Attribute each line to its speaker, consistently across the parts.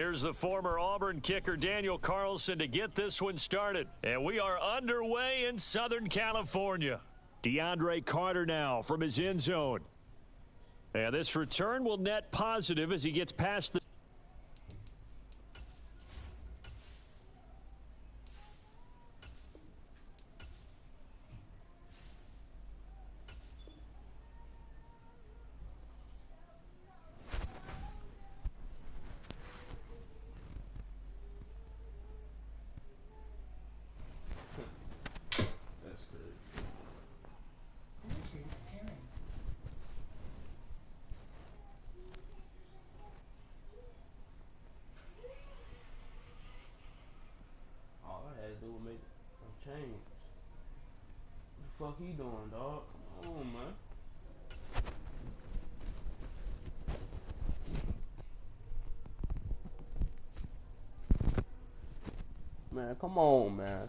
Speaker 1: Here's the former Auburn kicker Daniel Carlson to get this one started. And we are underway in Southern California. DeAndre Carter now from his end zone. And this return will net positive as he gets past the...
Speaker 2: Change. What the fuck he doing, dog? Come on, man. Man, come on, man.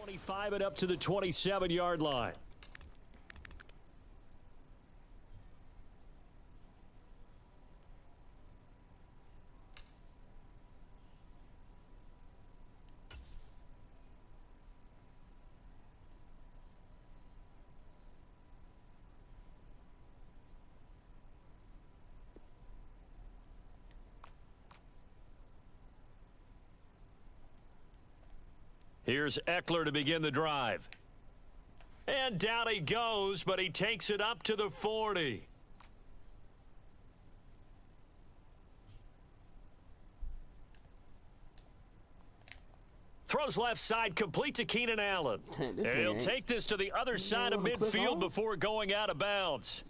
Speaker 1: .25 and up to the 27-yard line. Here's Eckler to begin the drive. And down he goes, but he takes it up to the 40. Throws left side, complete to Keenan Allen. And he'll take this to the other side of midfield before going out of bounds.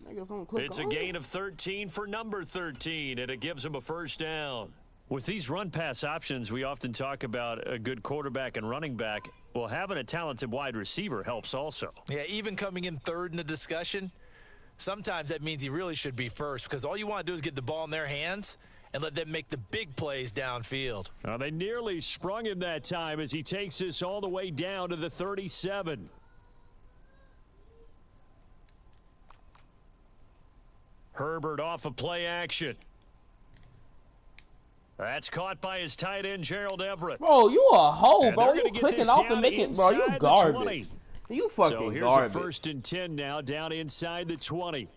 Speaker 1: It's a gain of 13 for number 13, and it gives him a first down. With these run-pass options, we often talk about a good quarterback and running back. Well, having a talented wide receiver helps also.
Speaker 3: Yeah, even coming in third in the discussion, sometimes that means he really should be first because all you want to do is get the ball in their hands and let them make the big plays downfield.
Speaker 1: They nearly sprung him that time as he takes this all the way down to the 37. Herbert off of play action. That's caught by his tight end, Gerald Everett.
Speaker 2: Bro, you a hoe, bro. You clicking off and making, bro, you garbage. You fucking
Speaker 1: so here's
Speaker 2: garbage.
Speaker 1: A 1st and 10 now, down inside the 20.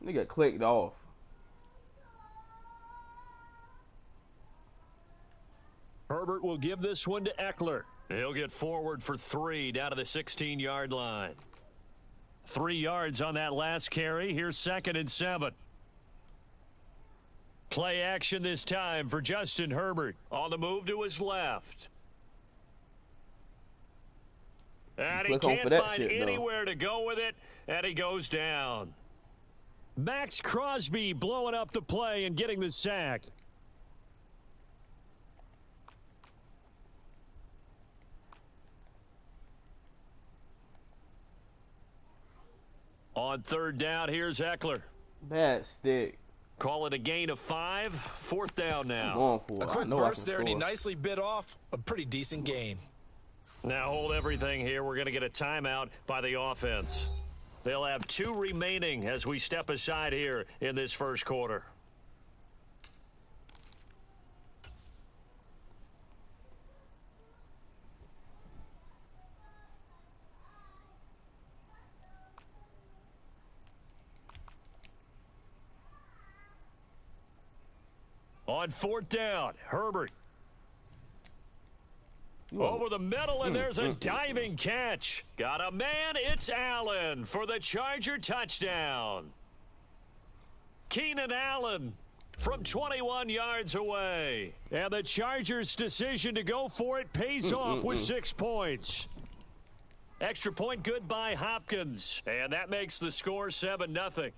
Speaker 2: Nigga clicked off.
Speaker 1: Herbert will give this one to Eckler. He'll get forward for 3 down to the 16-yard line. 3 yards on that last carry. Here's 2nd and 7. Play action this time for Justin Herbert. On the move to his left. And he can't find anywhere to go with it, and he goes down. Max Crosby blowing up the play and getting the sack. On 3rd down, here's Eckler.
Speaker 2: Bad stick.
Speaker 1: Call it a gain of 5. 4th down now.
Speaker 2: I'm going for it.
Speaker 3: A quick burst there, and he nicely bit off a pretty decent gain.
Speaker 1: Now hold everything here. We're going to get a timeout by the offense. They'll have 2 remaining as we step aside here in this first quarter. On 4th down, Herbert. Over the middle, and there's a diving catch. Got a man, it's Allen for the Charger touchdown. Keenan Allen from 21 yards away. And the Chargers' decision to go for it pays off with 6 points. Extra point good by Hopkins. And that makes the score 7-0.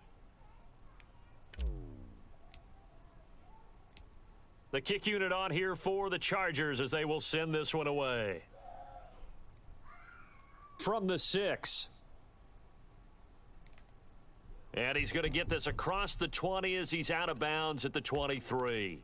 Speaker 1: 0 The kick unit on here for the Chargers as they will send this one away. From the 6. And he's going to get this across the 20 as he's out of bounds at the 23.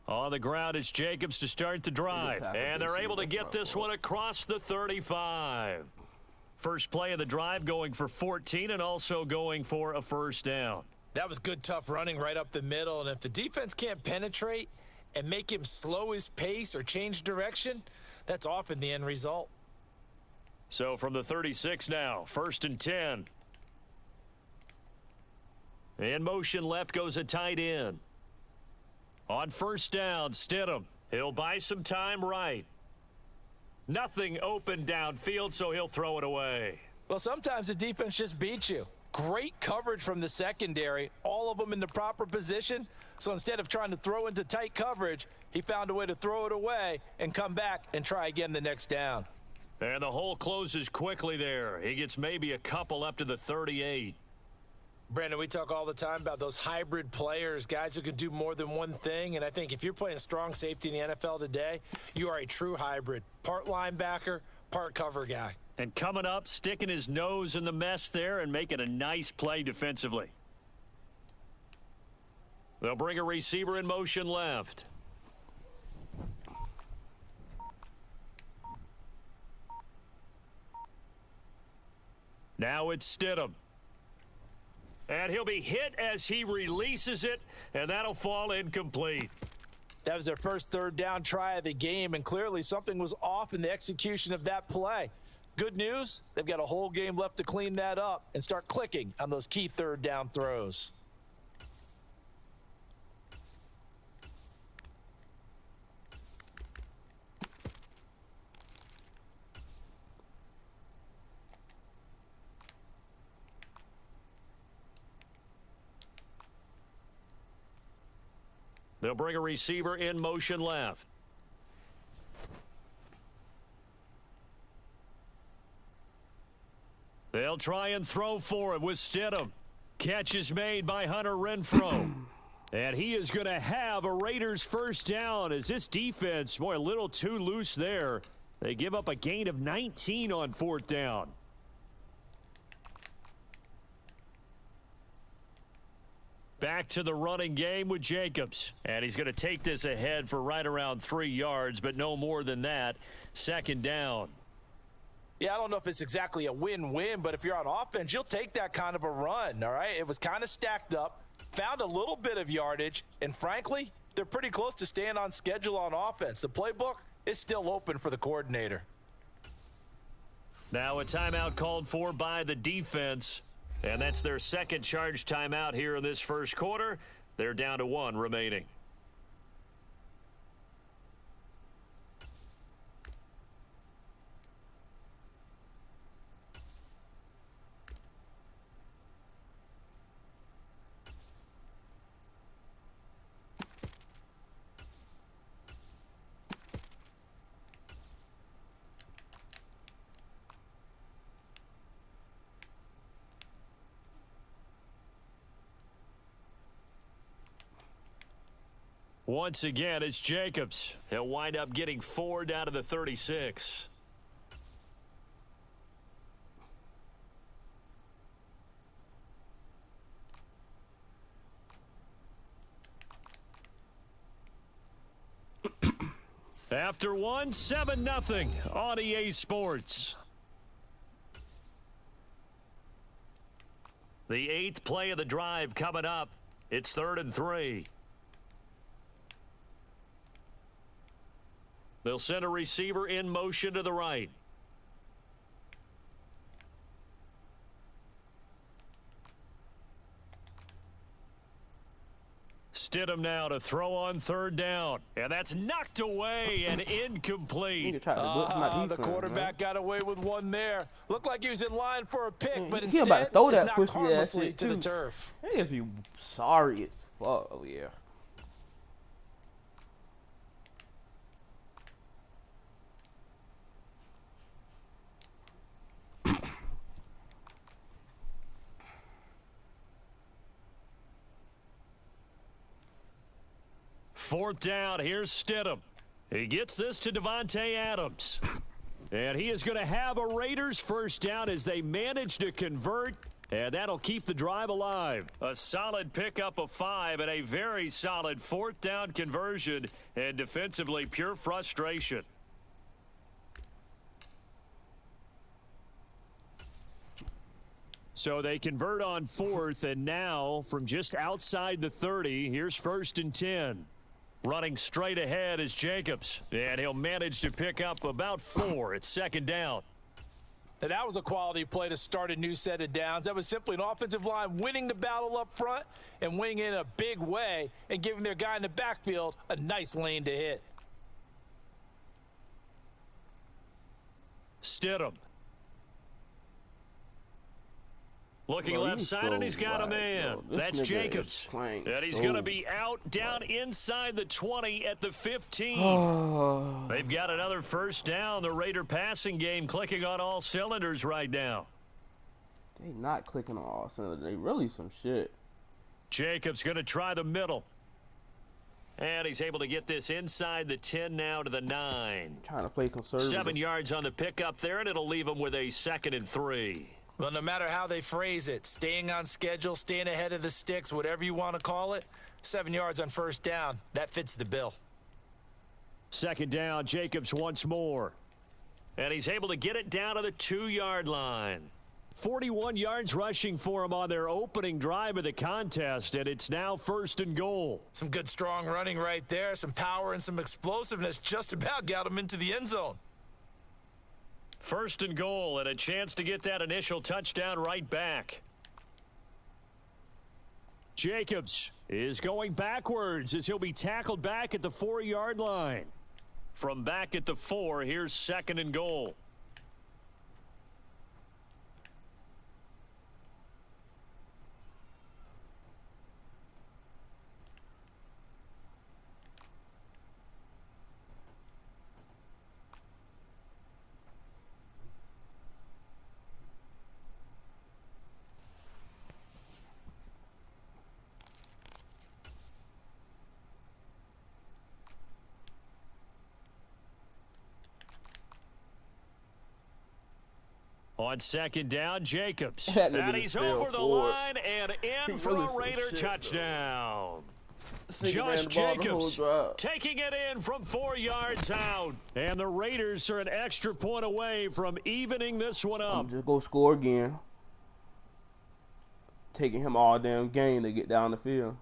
Speaker 1: On the ground, it's Jacobs to start the drive. And they're able to get this one across the 35. First play of the drive going for 14 and also going for a first down.
Speaker 3: That was good, tough running right up the middle. And if the defense can't penetrate and make him slow his pace or change direction, that's often the end result.
Speaker 1: So from the 36 now, 1st and 10. In motion left goes a tight end. On first down, Stidham. He'll buy some time right. Nothing open downfield, so he'll throw it away.
Speaker 3: Well, sometimes the defense just beats you. Great coverage from the secondary, all of them in the proper position. So instead of trying to throw into tight coverage, he found a way to throw it away and come back and try again the next down.
Speaker 1: And the hole closes quickly there. He gets maybe a couple up to the 38.
Speaker 3: Brandon, we talk all the time about those hybrid players, guys who can do more than one thing. And I think if you're playing strong safety in the NFL today, you are a true hybrid. Part linebacker, part cover guy.
Speaker 1: And coming up, sticking his nose in the mess there and making a nice play defensively. They'll bring a receiver in motion left. Now it's Stidham. And he'll be hit as he releases it, and that'll fall incomplete.
Speaker 3: That was their first third down try of the game, and clearly something was off in the execution of that play. Good news, they've got a whole game left to clean that up and start clicking on those key third down throws.
Speaker 1: They'll bring a receiver in motion left. They'll try and throw for it with Stidham. Catch is made by Hunter Renfrow. And he is going to have a Raiders first down as this defense, boy, a little too loose there. They give up a gain of 19 on 4th down. Back to the running game with Jacobs. And he's going to take this ahead for right around 3 yards, but no more than that. 2nd down.
Speaker 3: Yeah, I don't know if it's exactly a win-win, but if you're on offense, you'll take that kind of a run, all right? It was kind of stacked up, found a little bit of yardage, and frankly, they're pretty close to staying on schedule on offense. The playbook is still open for the coordinator.
Speaker 1: Now a timeout called for by the defense. And that's their second charge timeout here in this first quarter. They're down to 1 remaining. Once again, it's Jacobs. He'll wind up getting 4 down to the 36. After 1, 7-0 on EA Sports. The 8th play of the drive coming up. It's 3rd and 3. They'll send a receiver in motion to the right. Stidham now to throw on third down. And that's knocked away and incomplete.
Speaker 3: The quarterback got away with one there. Looked like he was in line for a pick, but
Speaker 2: he
Speaker 3: instead
Speaker 2: about to throw that
Speaker 3: knocked harmlessly to the turf.
Speaker 2: He has to be sorry as fuck. Oh, yeah.
Speaker 1: Fourth down, here's Stidham. He gets this to Davante Adams. And he is going to have a Raiders first down as they manage to convert, and that'll keep the drive alive. A solid pickup of 5 and a very solid fourth down conversion, and defensively pure frustration. So they convert on fourth, and now from just outside the 30, here's 1st and 10. Running straight ahead is Jacobs, and he'll manage to pick up about 4 at 2nd down.
Speaker 3: And that was a quality play to start a new set of downs. That was simply an offensive line winning the battle up front and winning in a big way and giving their guy in the backfield a nice lane to hit.
Speaker 1: Stidham. Looking left side, and he's got a man. That's Jacobs. And he's going to be out down inside the 20 at the 15. They've got another first down. The Raider passing game clicking on all cylinders right now.
Speaker 2: They not clicking on all cylinders. They really some shit.
Speaker 1: Jacobs going to try the middle. And he's able to get this inside the 10 now to the 9.
Speaker 2: Trying to play conservative.
Speaker 1: 7 yards on the pickup there, and it'll leave him with a 2nd and 3.
Speaker 3: Well, no matter how they phrase it, staying on schedule, staying ahead of the sticks, whatever you want to call it, 7 yards on first down, that fits the bill.
Speaker 1: 2nd down, Jacobs once more. And he's able to get it down to the 2-yard line. 41 yards rushing for him on their opening drive of the contest, and it's now 1st and goal.
Speaker 3: Some good, strong running right there, some power and some explosiveness just about got him into the end zone.
Speaker 1: 1st and goal, and a chance to get that initial touchdown right back. Jacobs is going backwards as he'll be tackled back at the 4-yard line. From back at the 4, here's 2nd and goal. On 2nd down, Jacobs. And he's over the line and in for a Raider touchdown. Josh Jacobs taking it in from 4 yards out. And the Raiders are an extra point away from evening this one up.
Speaker 2: Just go score again. Taking him all damn game to get down the field.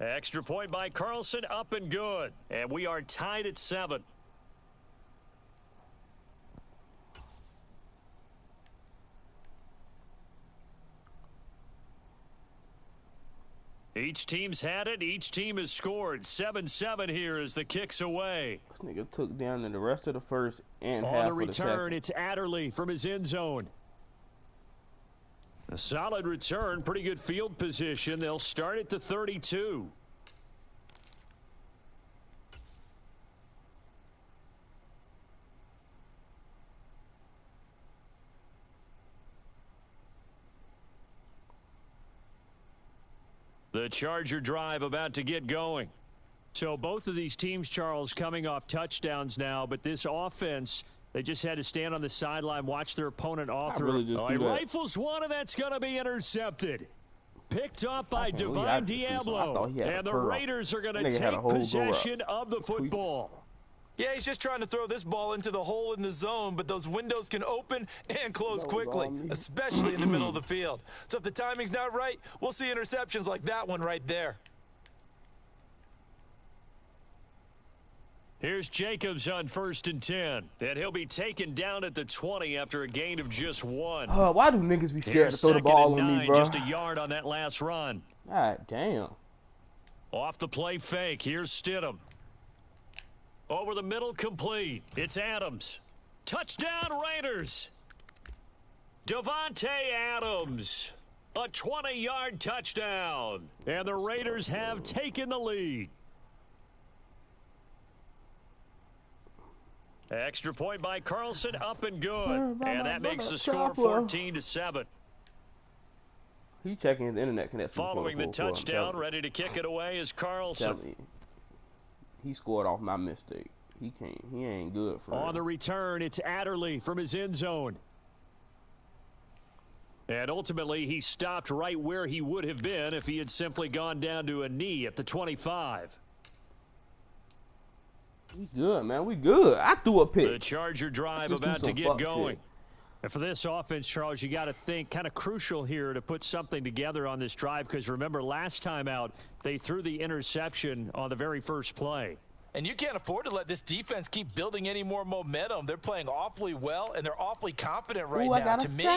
Speaker 1: Extra point by Carlson, up and good. And we are tied at 7. Each team's had it. Each team has scored. 7-7 here as the kick's away.
Speaker 2: This nigga took down in the rest of the first and half
Speaker 1: on the
Speaker 2: of
Speaker 1: return,
Speaker 2: the second.
Speaker 1: It's Adderley from his end zone. A solid return. Pretty good field position. They'll start at the 32. The Charger drive about to get going. So both of these teams, Charles, coming off touchdowns now, but this offense, they just had to stand on the sideline, watch their opponent off through. He rifles one, and that's going to be intercepted. Picked up by Divine Diablo, and the Raiders are going to take possession of the football.
Speaker 3: Yeah, he's just trying to throw this ball into the hole in the zone, but those windows can open and close quickly, especially in the middle of the field. So if the timing's not right, we'll see interceptions like that one right there.
Speaker 1: Here's Jacobs on 1st and 10, and he'll be taken down at the 20 after a gain of just 1.
Speaker 2: Why do niggas be scared to throw the ball on me, bro?
Speaker 1: Just a yard on that last run.
Speaker 2: God damn.
Speaker 1: Off the play fake. Here's Stidham. Over the middle, complete. It's Adams. Touchdown, Raiders. Devontae Adams. A 20-yard touchdown. And the Raiders have taken the lead. Extra point by Carlson, up and good. And that makes the score 14-7.
Speaker 2: He checking his internet connection.
Speaker 1: Following the touchdown, ready to kick it away is Carlson.
Speaker 2: He scored off my mistake. He ain't good for
Speaker 1: On the return, it's Adderley from his end zone. And ultimately, he stopped right where he would have been if he had simply gone down to a knee at the 25.
Speaker 2: We good, man. We good. I threw a pick.
Speaker 1: The Charger drive about to get going. And for this offense, Charles, you got to think kind of crucial here to put something together on this drive because remember last time out, they threw the interception on the very first play.
Speaker 3: And you can't afford to let this defense keep building any more momentum. They're playing awfully well, and they're awfully confident right now. To me,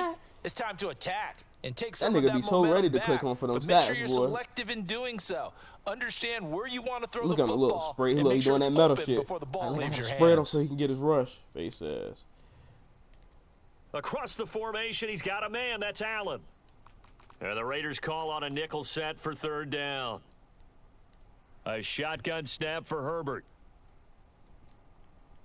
Speaker 3: it's time to attack and take some of that momentum back. That nigga be so ready to click on for them stats, boy. Make sure you're selective in doing so. Understand where you want to throw the football.
Speaker 2: Look at him, little spray. Look, he's doing that metal shit. Before the ball leaves your hands. Spread him so he can get his rush. Face ass.
Speaker 1: Across the formation, he's got a man. That's Allen. And the Raiders call on a nickel set for third down. A shotgun snap for Herbert.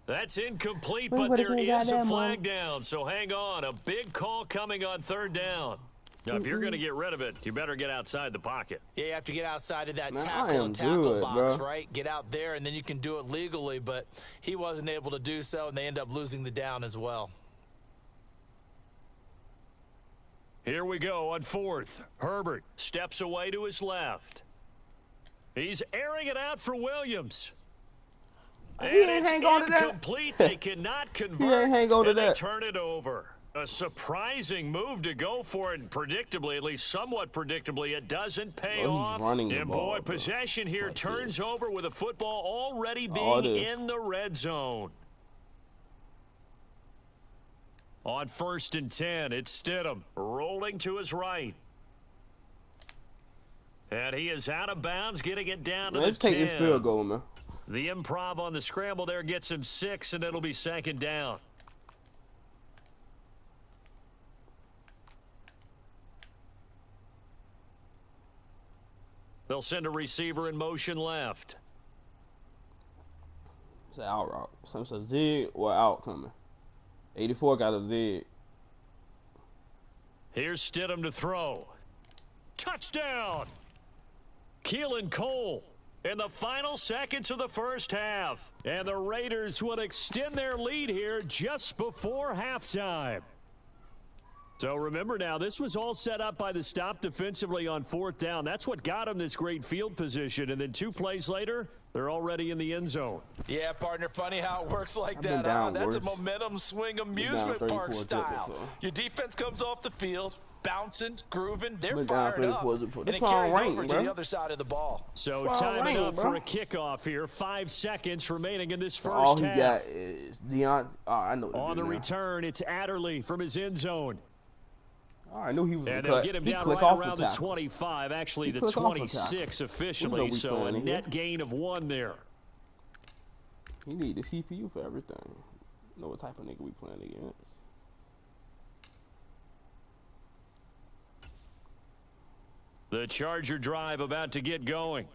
Speaker 1: That's incomplete, but there is a flag down, so hang on. A big call coming on third down. Now, if you're going to get rid of it, you better get outside the pocket.
Speaker 3: Yeah, you have to get outside of that tackle box, right? Get out there, and then you can do it legally, but he wasn't able to do so, and they end up losing the down as well.
Speaker 1: Here we go on fourth. Herbert steps away to his left. He's airing it out for Williams. And it's incomplete. They cannot convert, and they turn it over. A surprising move to go for it, and predictably, at least somewhat predictably, it doesn't pay off. And boy, possession here turns over with a football already being in the red zone. On 1st and 10, it's Stidham rolling to his right. And he is out of bounds, getting it down to the 10.
Speaker 2: Let's take this field goal, man.
Speaker 1: The improv on the scramble there gets him 6, and it'll be 2nd down. They'll send a receiver in motion left.
Speaker 2: It's an out route. So it's a zig or out coming. 84 got a zig.
Speaker 1: Here's Stidham to throw. Touchdown! Keelan Cole in the final seconds of the first half. And the Raiders will extend their lead here just before halftime. So remember now, this was all set up by the stop defensively on 4th down. That's what got them this great field position. And then 2 plays later, they're already in the end zone.
Speaker 3: Yeah, partner, funny how it works like that. That's a momentum swing amusement park style. Your defense comes off the field, bouncing, grooving, they're fired up, and it carries over to the other side of the ball.
Speaker 1: So timing up for a kickoff here. 5 seconds remaining in this first half.
Speaker 2: All he got is Deion. I know.
Speaker 1: On the return, it's Adderley from his end zone.
Speaker 2: Oh, I knew he was
Speaker 1: and they'll get him down right around the 25, actually the 26 officially, so a net gain of 1 there.
Speaker 2: He need the CPU for everything. Know what type of nigga we playing against.
Speaker 1: The Charger drive about to get going.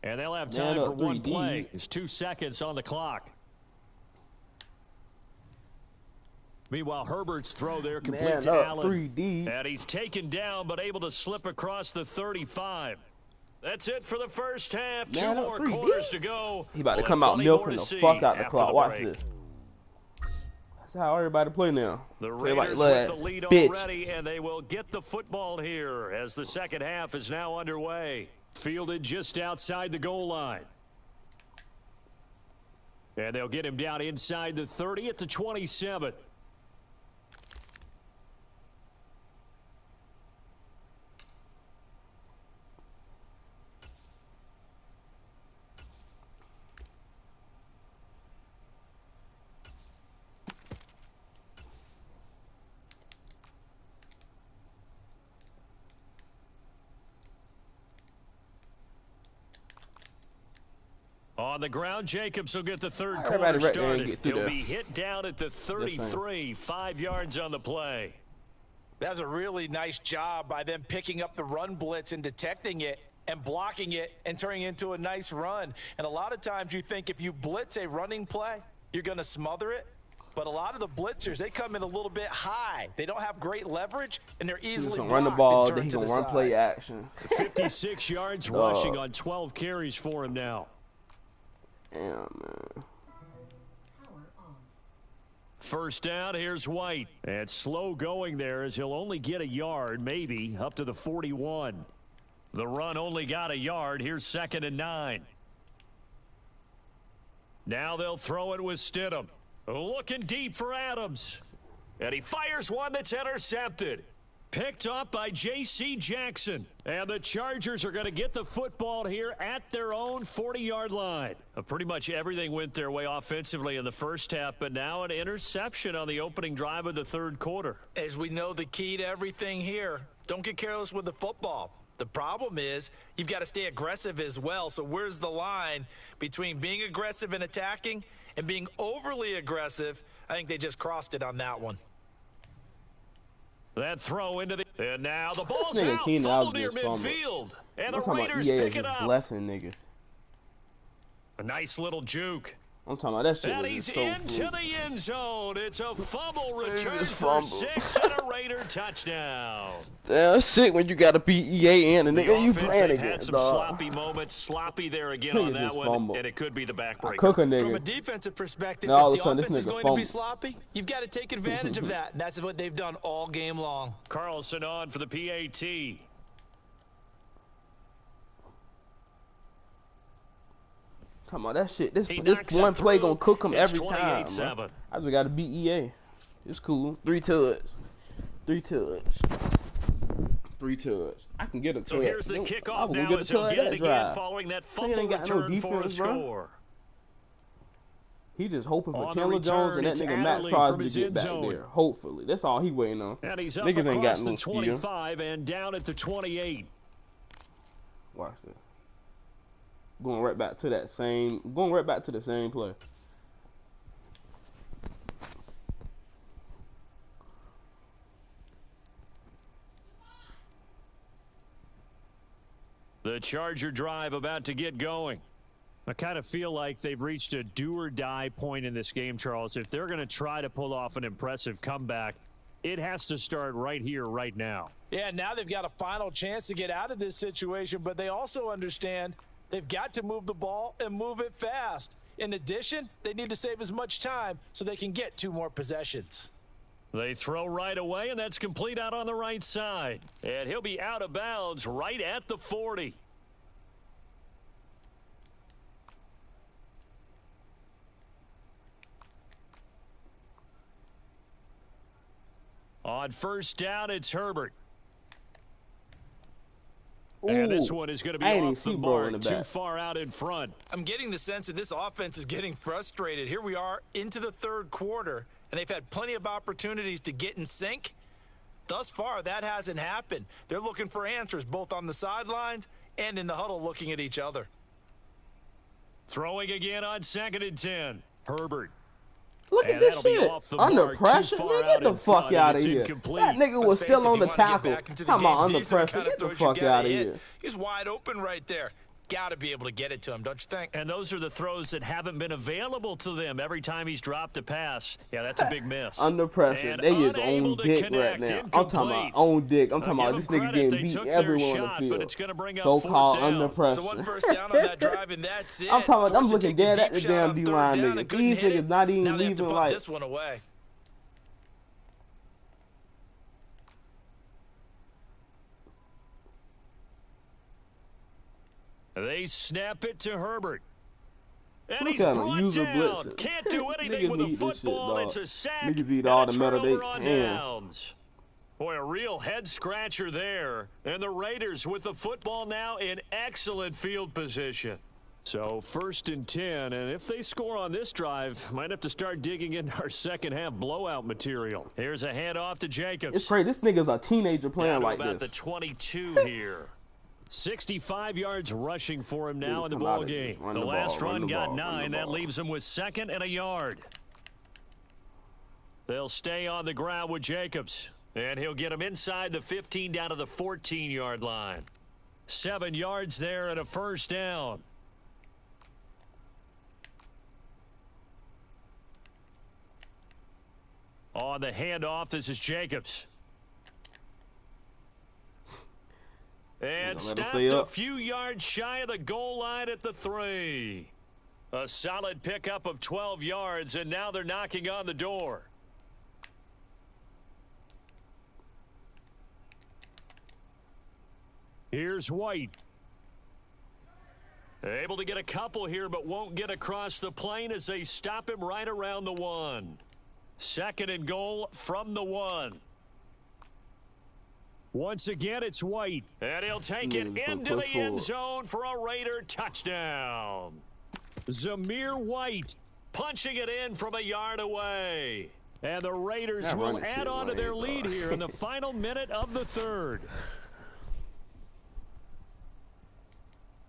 Speaker 1: And they'll have time for 1 play. It's 2 seconds on the clock. Meanwhile, Herbert's throw there complete to Allen.
Speaker 2: 3D.
Speaker 1: And he's taken down, but able to slip across the 35. That's it for the first half. 2 more quarters to go.
Speaker 2: He about to come out milking the fuck out the clock. Watch this. That's how everybody play now.
Speaker 1: The Raiders with the lead already, and they will get the football here as the second half is now underway. Fielded just outside the goal line. And they'll get him down inside the 30 at the 27. On the ground, Jacobs will get the third
Speaker 2: Everybody
Speaker 1: quarter
Speaker 2: right there and
Speaker 1: started.
Speaker 2: get through
Speaker 1: He'll
Speaker 2: there.
Speaker 1: be hit down at the 33, 5 yards on the play.
Speaker 3: That's a really nice job by them picking up the run blitz and detecting it and blocking it and turning it into a nice run. And a lot of times you think if you blitz a running play, you're going to smother it. But a lot of the blitzers, they come in a little bit high. They don't have great leverage, and they're easily blocked.
Speaker 2: Run the ball,
Speaker 3: and
Speaker 2: then he's
Speaker 3: turned
Speaker 2: going
Speaker 3: to
Speaker 2: to
Speaker 3: the
Speaker 2: run play
Speaker 3: side.
Speaker 2: action.
Speaker 1: 56 yards rushing on 12 carries for him now.
Speaker 2: Damn, man.
Speaker 1: First down, here's White. And slow going there as he'll only get a yard, maybe, up to the 41. The run only got a yard. Here's 2nd and 9. Now they'll throw it with Stidham. Looking deep for Adams. And he fires one that's intercepted. Picked up by J.C. Jackson. And the Chargers are going to get the football here at their own 40-yard line. Pretty much everything went their way offensively in the first half, but now an interception on the opening drive of the third quarter.
Speaker 3: As we know, the key to everything here, don't get careless with the football. The problem is you've got to stay aggressive as well. So where's the line between being aggressive and attacking and being overly aggressive? I think they just crossed it on that one.
Speaker 1: That throw into the... And now the ball's
Speaker 2: nigga
Speaker 1: out.
Speaker 2: Keenan
Speaker 1: Fumble
Speaker 2: Allen
Speaker 1: near
Speaker 2: just fumbled.
Speaker 1: midfield. And
Speaker 2: I'm
Speaker 1: the
Speaker 2: talking about
Speaker 1: Raiders
Speaker 2: EA is
Speaker 1: pick it
Speaker 2: just
Speaker 1: up.
Speaker 2: blessing niggas.
Speaker 1: A nice little juke.
Speaker 2: I'm talking about that shit
Speaker 1: And
Speaker 2: was
Speaker 1: he's
Speaker 2: just so
Speaker 1: into
Speaker 2: fluid.
Speaker 1: the end zone. It's a fumble return
Speaker 2: just
Speaker 1: for
Speaker 2: fumbled.
Speaker 1: 6 and a Raider touchdown.
Speaker 2: Damn, that's sick when you got to beat EA and the
Speaker 1: The
Speaker 2: nigga you
Speaker 1: offense,
Speaker 2: playing
Speaker 1: they've had
Speaker 2: against,
Speaker 1: some
Speaker 2: dog.
Speaker 1: sloppy moments. Sloppy there again
Speaker 2: Nigga
Speaker 1: on that
Speaker 2: just
Speaker 1: one.
Speaker 2: fumbled.
Speaker 1: And it could be the
Speaker 2: I
Speaker 1: backbreaker.
Speaker 2: cook a
Speaker 3: From a
Speaker 2: nigga.
Speaker 3: defensive perspective,
Speaker 2: Now all
Speaker 3: if
Speaker 2: of a
Speaker 3: the
Speaker 2: sudden this
Speaker 3: offense is
Speaker 2: nigga
Speaker 3: going to be
Speaker 2: fumbled.
Speaker 3: sloppy, you've got to take advantage of that. And that's what they've done all game long.
Speaker 1: Carlson on for the PAT.
Speaker 2: Talking about that shit. This
Speaker 1: He
Speaker 2: this
Speaker 1: knocks
Speaker 2: one
Speaker 1: it
Speaker 2: play
Speaker 1: through.
Speaker 2: gonna cook him
Speaker 1: It's
Speaker 2: every time.
Speaker 1: 28-7.
Speaker 2: Man. I just got to beat EA. It's cool. 3 tuds. 3 tuds. 3 tuds. I can get a
Speaker 1: So
Speaker 2: tud.
Speaker 1: here's the
Speaker 2: I
Speaker 1: kickoff
Speaker 2: will
Speaker 1: now
Speaker 2: get a
Speaker 1: as he'll
Speaker 2: tud
Speaker 1: get
Speaker 2: that
Speaker 1: it again
Speaker 2: drive.
Speaker 1: following that
Speaker 2: Nigga
Speaker 1: fumble
Speaker 2: ain't got no
Speaker 1: return for a
Speaker 2: defense, bro.
Speaker 1: score.
Speaker 2: He just hoping for
Speaker 1: On the
Speaker 2: Chandler Jones
Speaker 1: return,
Speaker 2: and
Speaker 1: it's
Speaker 2: that nigga Max
Speaker 1: Adderley
Speaker 2: Crosby
Speaker 1: from
Speaker 2: to
Speaker 1: his
Speaker 2: get
Speaker 1: end
Speaker 2: back
Speaker 1: zone.
Speaker 2: there. Hopefully. That's all he waiting on.
Speaker 1: And he's up
Speaker 2: Niggas ain't
Speaker 1: across
Speaker 2: got
Speaker 1: the
Speaker 2: no skill.
Speaker 1: 25 and down at the 28.
Speaker 2: Watch this. Going right back to the same play.
Speaker 1: The Charger drive about to get going. I kind of feel like they've reached a do-or-die point in this game, Charles. If they're going to try to pull off an impressive comeback, it has to start right here, right now.
Speaker 3: Yeah, now they've got a final chance to get out of this situation, but they also understand they've got to move the ball and move it fast. In addition, they need to save as much time so they can get 2 more possessions.
Speaker 1: They throw right away, and that's complete out on the right side. And he'll be out of bounds right at the 40. On first down, it's Herbert. And this one is going to be
Speaker 2: I ain't even
Speaker 1: off the
Speaker 2: see bro in
Speaker 1: mark,
Speaker 2: the
Speaker 1: too
Speaker 2: back.
Speaker 1: far out in front.
Speaker 3: I'm getting the sense that this offense is getting frustrated. Here we are into the third quarter, and they've had plenty of opportunities to get in sync. Thus far, that hasn't happened. They're looking for answers both on the sidelines and in the huddle looking at each other.
Speaker 1: Throwing again on 2nd and 10. Herbert.
Speaker 2: Look
Speaker 1: And
Speaker 2: at this
Speaker 1: that'll be
Speaker 2: shit.
Speaker 1: off the
Speaker 2: Under
Speaker 1: mark, too
Speaker 2: pressure.
Speaker 1: far
Speaker 2: Man,
Speaker 1: out
Speaker 2: get the
Speaker 1: in
Speaker 2: fuck
Speaker 1: front,
Speaker 2: out
Speaker 1: and
Speaker 2: of
Speaker 1: it's
Speaker 2: here.
Speaker 1: incomplete.
Speaker 2: That nigga was
Speaker 3: Let's face
Speaker 2: still
Speaker 3: it,
Speaker 2: on
Speaker 3: if
Speaker 2: the
Speaker 3: you wanna get
Speaker 2: tackle.
Speaker 3: back into the
Speaker 2: Talking about
Speaker 3: game,
Speaker 2: under
Speaker 3: these are the
Speaker 2: pressure.
Speaker 3: kind of
Speaker 2: Get the
Speaker 3: throws you
Speaker 2: fuck
Speaker 3: gotta
Speaker 2: out of
Speaker 3: hit.
Speaker 2: here.
Speaker 3: He's wide open right there. Got to be able to get it to him, don't you think?
Speaker 1: And those are the throws that haven't been available to them every time he's dropped a pass. Yeah, that's a big miss.
Speaker 2: Under pressure.
Speaker 1: And
Speaker 2: They is
Speaker 1: unable
Speaker 2: on
Speaker 1: to
Speaker 2: dick right
Speaker 1: connect,
Speaker 2: now. I'm talking about
Speaker 1: incomplete.
Speaker 2: on dick. I'm talking
Speaker 1: I'll
Speaker 2: about
Speaker 1: give
Speaker 2: this
Speaker 1: them
Speaker 2: nigga
Speaker 1: credit. They
Speaker 2: getting
Speaker 1: took
Speaker 2: beat
Speaker 1: their
Speaker 2: everywhere
Speaker 1: shot,
Speaker 2: on the
Speaker 1: but
Speaker 2: field.
Speaker 1: it's gonna bring up
Speaker 2: So-called
Speaker 1: 4th down.
Speaker 2: under pressure.
Speaker 3: So 1 first down on that drive, and that's it.
Speaker 2: I'm talking about, I'm
Speaker 3: Forced to
Speaker 2: looking
Speaker 3: take the
Speaker 2: dead at
Speaker 3: deep
Speaker 2: the
Speaker 3: shot
Speaker 2: damn
Speaker 3: on third
Speaker 2: D-line
Speaker 3: down
Speaker 2: niggas.
Speaker 3: and couldn't
Speaker 2: These
Speaker 3: hit
Speaker 2: niggas
Speaker 3: it.
Speaker 2: not even
Speaker 3: Now they have to
Speaker 2: leaving
Speaker 3: put
Speaker 2: like.
Speaker 3: this one away.
Speaker 1: They snap it to Herbert. And
Speaker 2: Look
Speaker 1: he's
Speaker 2: at him,
Speaker 1: brought
Speaker 2: user
Speaker 1: down.
Speaker 2: blitzing.
Speaker 1: Can't do anything
Speaker 2: Niggas
Speaker 1: with a
Speaker 2: need this shit,
Speaker 1: football.
Speaker 2: dog.
Speaker 1: It's a sack.
Speaker 2: Niggas eat
Speaker 1: and
Speaker 2: all
Speaker 1: a
Speaker 2: the metal
Speaker 1: turnover
Speaker 2: they
Speaker 1: on
Speaker 2: can.
Speaker 1: downs. Boy, a real head-scratcher there. And the Raiders with the football now in excellent field position. So 1st and 10, and if they score on this drive, might have to start digging into our second-half blowout material. Here's a handoff to Jacobs.
Speaker 2: It's crazy. This nigga's a teenager playing
Speaker 1: Down to
Speaker 2: like
Speaker 1: about
Speaker 2: this.
Speaker 1: the 22 here. 65 yards rushing for him now in the
Speaker 2: come out
Speaker 1: ball
Speaker 2: and just
Speaker 1: game.
Speaker 2: run
Speaker 1: The
Speaker 2: the
Speaker 1: last
Speaker 2: ball,
Speaker 1: run
Speaker 2: run the
Speaker 1: got
Speaker 2: ball, run
Speaker 1: 9.
Speaker 2: the
Speaker 1: That
Speaker 2: ball.
Speaker 1: leaves him with 2nd and a yard. They'll stay on the ground with Jacobs. And he'll get him inside the 15 down to the 14-yard line. 7 yards there and a first down. On the handoff, this is Jacobs. And stopped a few yards shy of the goal line at the 3. A solid pickup of 12 yards, and now they're knocking on the door. Here's White. Able to get a couple here, but won't get across the plane as they stop him right around the 1. 2nd and goal from the 1. Once again, it's White. And he'll take it into the end zone for a Raider touchdown. Zamir White punching it in from a yard away. And the Raiders will add on to their lead here in the final minute of the 3rd.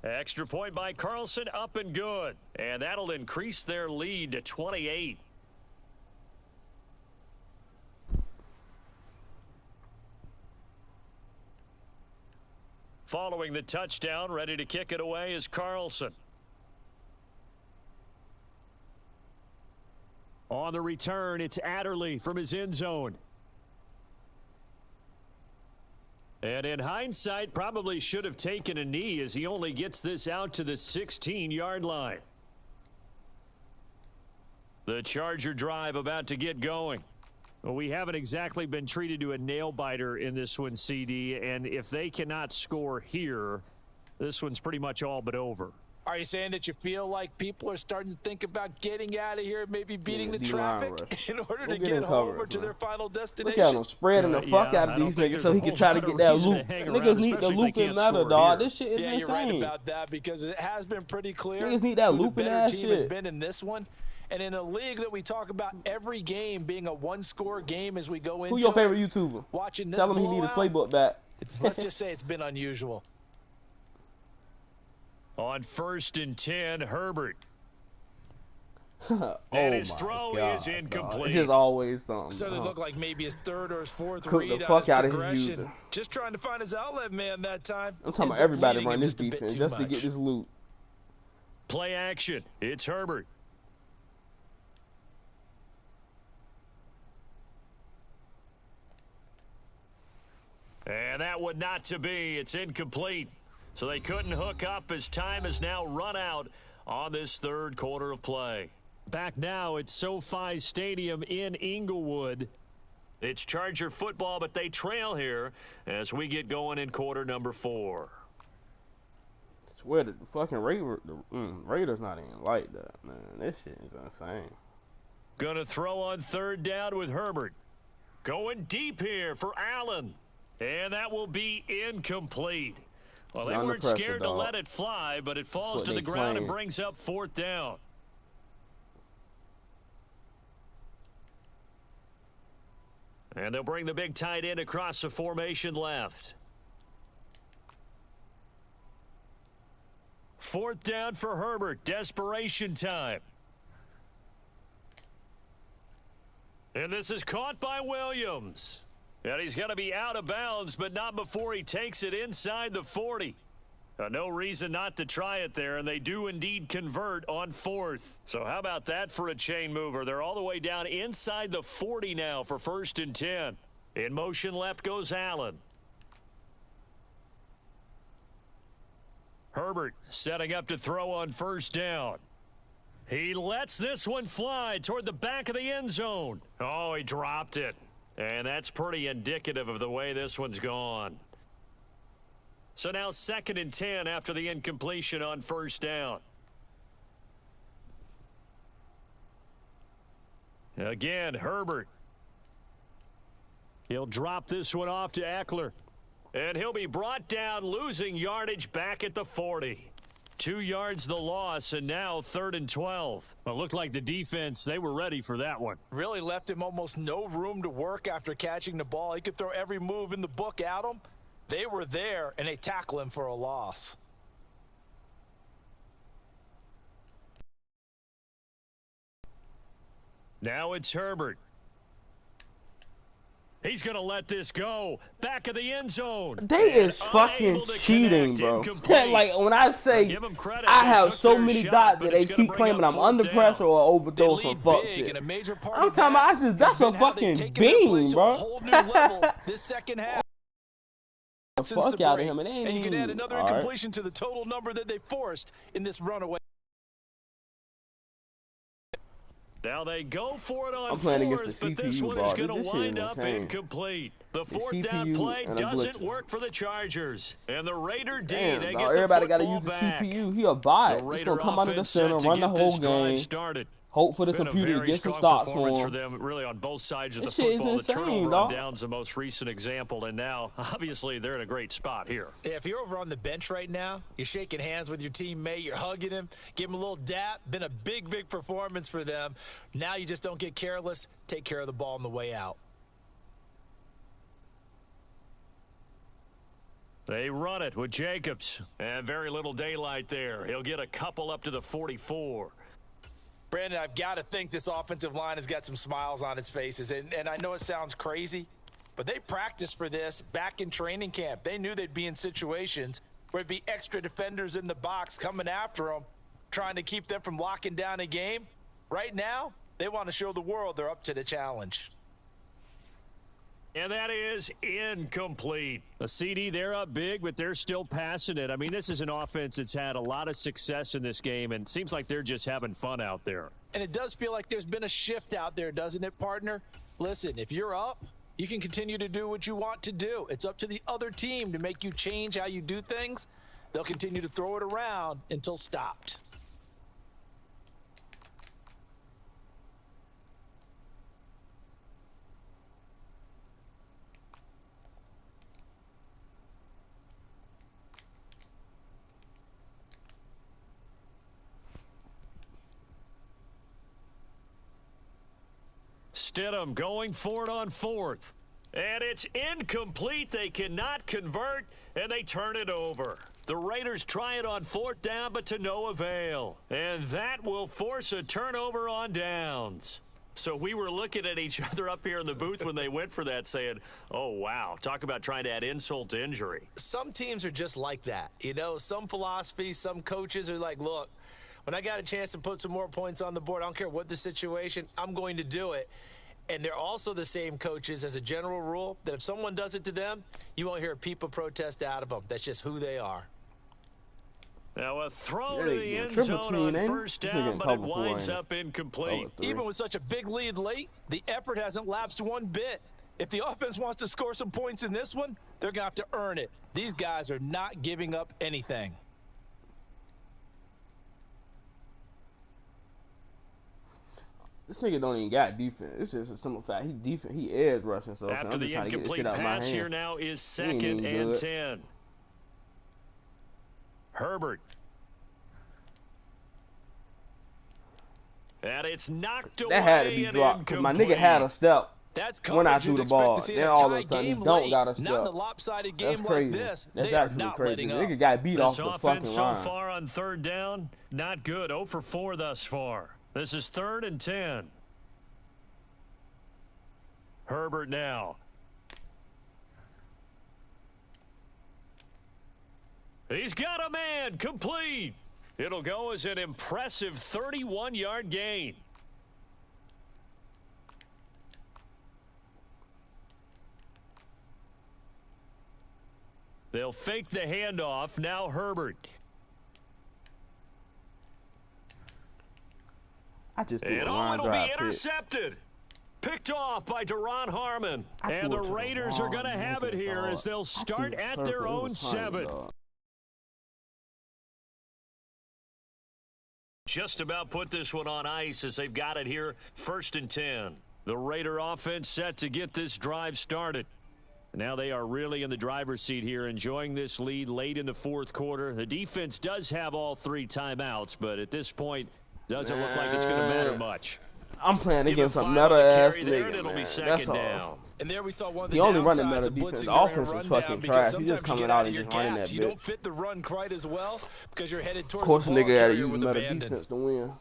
Speaker 1: Extra point by Carlson, up and good. And that'll increase their lead to 28. Following the touchdown, ready to kick it away is Carlson. On the return, it's Adderley from his end zone. And in hindsight, probably should have taken a knee as he only gets this out to the 16-yard line. The Charger drive about to get going. Well, we haven't exactly been treated to a nail-biter in this one, CD, and if they cannot score here, this one's pretty much all but over.
Speaker 3: Are you saying that you feel like people are starting to think about getting out of here, maybe beating the traffic in order to get home or to their final destination?
Speaker 2: Look at him spreading the fuck out of these niggas so he can try to get that loop. Niggas need the looping matter, dog. This shit is insane.
Speaker 3: Yeah, you're right about that because it has been pretty clear
Speaker 2: niggas need that
Speaker 3: who the
Speaker 2: looping
Speaker 3: better
Speaker 2: ass
Speaker 3: team
Speaker 2: shit.
Speaker 3: has been in this one. And in a league that we talk about every game being a one-score game as we go into
Speaker 2: Who your favorite YouTuber?
Speaker 3: Watching this
Speaker 2: Tell him he need his playbook back.
Speaker 3: Let's just say it's been unusual.
Speaker 1: On 1st and 10, Herbert.
Speaker 2: And
Speaker 1: his throw is incomplete.
Speaker 2: It's just always something.
Speaker 3: So they look like maybe his 3rd or his 4th
Speaker 2: Cook
Speaker 3: read
Speaker 2: the
Speaker 3: on
Speaker 2: fuck
Speaker 3: his
Speaker 2: out of his
Speaker 3: progression.
Speaker 2: user.
Speaker 3: Just trying to find his outlet man that time.
Speaker 2: I'm talking
Speaker 3: Ends
Speaker 2: about
Speaker 3: up
Speaker 2: everybody
Speaker 3: leading
Speaker 2: run
Speaker 3: him
Speaker 2: this
Speaker 3: just a bit
Speaker 2: defense
Speaker 3: too
Speaker 2: just to
Speaker 3: much.
Speaker 2: get this loot.
Speaker 1: Play action. It's Herbert. And that would not to be. It's incomplete. So they couldn't hook up as time has now run out on this 3rd quarter of play. Back now at SoFi Stadium in Inglewood. It's Charger football, but they trail here as we get going in quarter number 4.
Speaker 2: I swear the fucking Raiders not even like that, man. This shit is insane.
Speaker 1: Gonna throw on 3rd down with Herbert. Going deep here for Allen. And that will be incomplete. Well, they weren't scared to let it fly, but it falls to the ground and brings up 4th down. And they'll bring the big tight end across the formation left. 4th down for Herbert. Desperation time. And this is caught by Williams. And he's going to be out of bounds, but not before he takes it inside the 40. No reason not to try it there, and they do indeed convert on 4th. So how about that for a chain mover? They're all the way down inside the 40 now for 1st and 10. In motion left goes Allen. Herbert setting up to throw on 1st down. He lets this one fly toward the back of the end zone. Oh, he dropped it. And that's pretty indicative of the way this one's gone. So now 2nd and 10 after the incompletion on 1st down. Again, Herbert. He'll drop this one off to Eckler. And he'll be brought down, losing yardage back at the 40. 2 yards the loss, and now 3rd and 12. Well, it looked like the defense, they were ready for that one.
Speaker 3: Really left him almost no room to work after catching the ball. He could throw every move in the book at him. They were there, and they tackle him for a loss.
Speaker 1: Now it's Herbert. He's going to let this go. Back of the end zone.
Speaker 2: They is fucking cheating, bro. Like, when I say I have so many dots that they keep claiming I'm under pressure or overthrow from fuck shit. I'm talking about that's a fucking beam, bro.
Speaker 3: This second half.
Speaker 2: The fuck out of him.
Speaker 3: And you can add another incompletion to the total number that they forced in this runaway.
Speaker 1: Now they go for it on fourth, but this one is going to wind up incomplete. The fourth down play doesn't work for the Chargers. And the Raider D, they get
Speaker 2: everybody
Speaker 1: got
Speaker 2: to use the CPU. He a bot. He's going to come out of the center, run the whole game. Hope for the computer to get some stops for him.
Speaker 1: For them, really, on both sides of the football. The turnover on down's the most recent example, and now, obviously, they're in a great spot here.
Speaker 3: Yeah, if you're over on the bench right now, you're shaking hands with your teammate, you're hugging him, give him a little dap. Been a big, big performance for them. Now you just don't get careless. Take care of the ball on the way out.
Speaker 1: They run it with Jacobs, and very little daylight there. He'll get a couple up to the 44.
Speaker 3: Brandon, I've got to think this offensive line has got some smiles on its faces. And I know it sounds crazy, but they practiced for this back in training camp. They knew they'd be in situations where there'd be extra defenders in the box coming after them, trying to keep them from locking down a game. Right now, they want to show the world they're up to the challenge.
Speaker 1: And that is incomplete. A CD, they're up big, but they're still passing it. I mean, this is an offense that's had a lot of success in this game, and it seems like they're just having fun out there.
Speaker 3: And it does feel like there's been a shift out there, doesn't it, partner? Listen, if you're up, you can continue to do what you want to do. It's up to the other team to make you change how you do things. They'll continue to throw it around until stopped.
Speaker 1: Stidham going for it on fourth. And it's incomplete. They cannot convert, and they turn it over. The Raiders try it on fourth down, but to no avail. And that will force a turnover on downs. So we were looking at each other up here in the booth when they went for that saying, oh, wow, talk about trying to add insult to injury.
Speaker 3: Some teams are just like that. You know, some philosophies, some coaches are like, look, when I got a chance to put some more points on the board, I don't care what the situation, I'm going to do it. And they're also the same coaches as a general rule that if someone does it to them, you won't hear a peep of protest out of them. That's just who they are.
Speaker 1: Now a throw to the end zone on first down, but it winds up incomplete.
Speaker 3: Even with such a big lead late, the effort hasn't lapsed one bit. If the offense wants to score some points in this one, they're going to have to earn it. These guys are not giving up anything.
Speaker 2: This nigga don't even got defense. It's just a simple fact. He edge rushing. So
Speaker 1: after the incomplete pass here now is second and 10. Herbert. And it's knocked away.
Speaker 2: That had to be dropped. My nigga had a step when I threw the ball. Then all of a sudden he don't got a step. That's crazy. That's actually crazy. The nigga got beat off the fucking line.
Speaker 1: So far on third down, not good. 0 for 4 thus far. This is 3rd and 10. Herbert now. He's got a man, complete. It'll go as an impressive 31-yard gain. They'll fake the handoff. Now Herbert.
Speaker 2: And
Speaker 1: it'll be intercepted. Picked off by Deron Harmon. And the Raiders are going to have it here as they'll start at their own 7. Just about put this one on ice as they've got it here, 1st and 10. The Raider offense set to get this drive started. Now they are really in the driver's seat here, enjoying this lead late in the 4th quarter. The defense does have all 3 timeouts, but at this point, doesn't look like it's going to matter much.
Speaker 2: I'm playing against a meta-ass nigga, man. That's all.
Speaker 3: And there we saw one of the
Speaker 2: he only running meta
Speaker 3: of
Speaker 2: defense.
Speaker 3: blitzing
Speaker 2: The offense is fucking trash. He just coming out and just running that bitch.
Speaker 3: You don't fit the run quite as well because you're headed towards
Speaker 2: of course,
Speaker 3: the ball
Speaker 2: nigga had to
Speaker 3: carrier
Speaker 2: use
Speaker 3: with
Speaker 2: meta
Speaker 3: abandon.
Speaker 2: defense to win.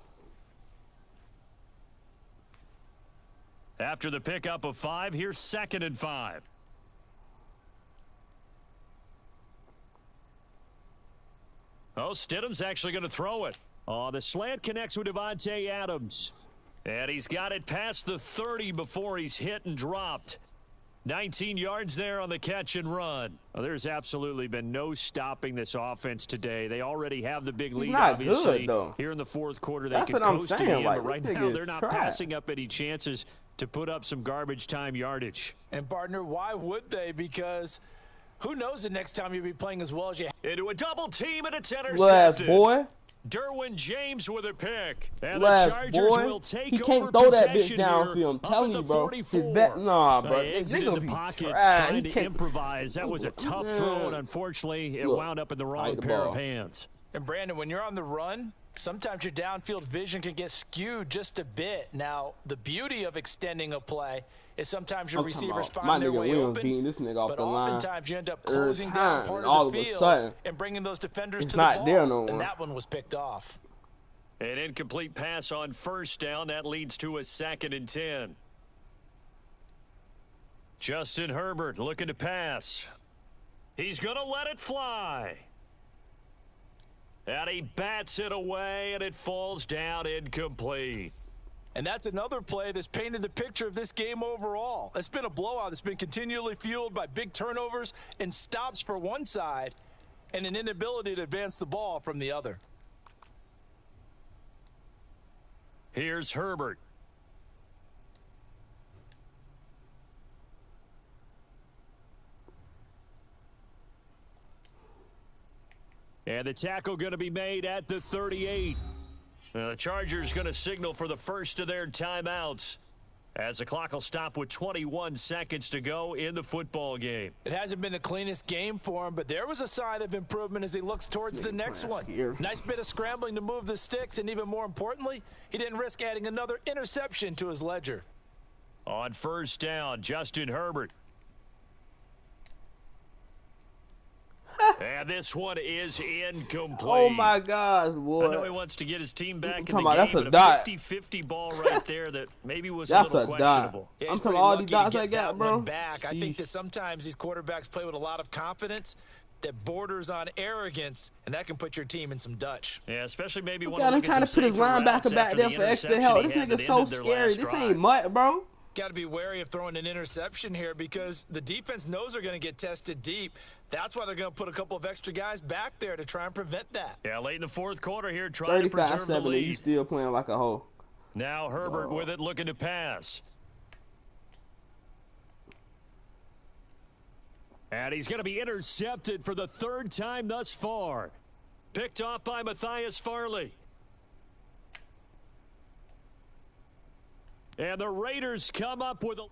Speaker 1: After the pickup of 5, here's 2nd and 5. Oh, Stidham's actually going to throw it. Oh, the slant connects with Devontae Adams. And he's got it past the 30 before he's hit and dropped. 19 yards there on the catch and run. Well, there's absolutely been no stopping this offense today. They already have the big lead, obviously.
Speaker 2: Good,
Speaker 1: here in the 4th quarter, they
Speaker 2: That's
Speaker 1: can coast to the end,
Speaker 2: like,
Speaker 1: but right now they're not passing up any chances to put up some garbage time yardage.
Speaker 3: And, partner, why would they? Because who knows the next time you'll be playing as well as you have.
Speaker 1: Into a double team, and it's intercepted.
Speaker 2: Last boy.
Speaker 1: Derwin James with a pick. And
Speaker 2: Last
Speaker 1: the Chargers
Speaker 2: boy.
Speaker 1: will take
Speaker 2: he can't
Speaker 1: over
Speaker 2: throw that bitch
Speaker 1: possession
Speaker 2: downfield. I'm telling you, bro.
Speaker 1: 44.
Speaker 2: Nah, bro.
Speaker 1: They exited the pocket trying to improvise. That was a tough throw, and unfortunately, it wound up in the wrong pair of hands.
Speaker 3: And, Brandon, when you're on the run, sometimes your downfield vision can get skewed just a bit. Now, the beauty of extending a play is sometimes your receivers find their way open,
Speaker 2: this nigga off
Speaker 3: but
Speaker 2: the line.
Speaker 3: oftentimes you end up closing down part
Speaker 2: all
Speaker 3: of the field and bringing those defenders to the ball, and that one was picked off.
Speaker 1: An incomplete pass on 1st down. That leads to a 2nd and 10. Justin Herbert looking to pass. He's going to let it fly. And he bats it away, and it falls down incomplete.
Speaker 3: And that's another play that's painted the picture of this game overall. It's been a blowout. It's been continually fueled by big turnovers and stops for one side and an inability to advance the ball from the other.
Speaker 1: Here's Herbert. And the tackle going to be made at the 38. The Chargers going to signal for the first of their timeouts as the clock will stop with 21 seconds to go in the football game.
Speaker 3: It hasn't been the cleanest game for him, but there was a sign of improvement as he looks towards the next one. Nice bit of scrambling to move the sticks, and even more importantly, he didn't risk adding another interception to his ledger.
Speaker 1: On 1st down, Justin Herbert. And this one is incomplete.
Speaker 2: Oh, my gosh, boy.
Speaker 1: I know he wants to get his team back in the game,
Speaker 2: that's
Speaker 1: but a 50-50 ball right there that maybe was a little questionable.
Speaker 3: Yeah,
Speaker 2: I'm talking all these dots I got, bro.
Speaker 3: Back. I think that sometimes these quarterbacks play with a lot of confidence that borders on arrogance, and that can put your team in some Dutch.
Speaker 1: Yeah, especially maybe
Speaker 2: one of trying to put his linebacker back there for extra help. This nigga's so scary. This ain't mutt, bro.
Speaker 3: Got to be wary of throwing an interception here because the defense knows they're going to get tested deep. That's why they're going to put a couple of extra guys back there to try and prevent that.
Speaker 1: Yeah, late in the 4th quarter here, trying to preserve the lead.
Speaker 2: You still playing like a hoe.
Speaker 1: Now Herbert with it, looking to pass. And he's going to be intercepted for the 3rd time thus far. Picked off by Matthias Farley. And the Raiders come up with a...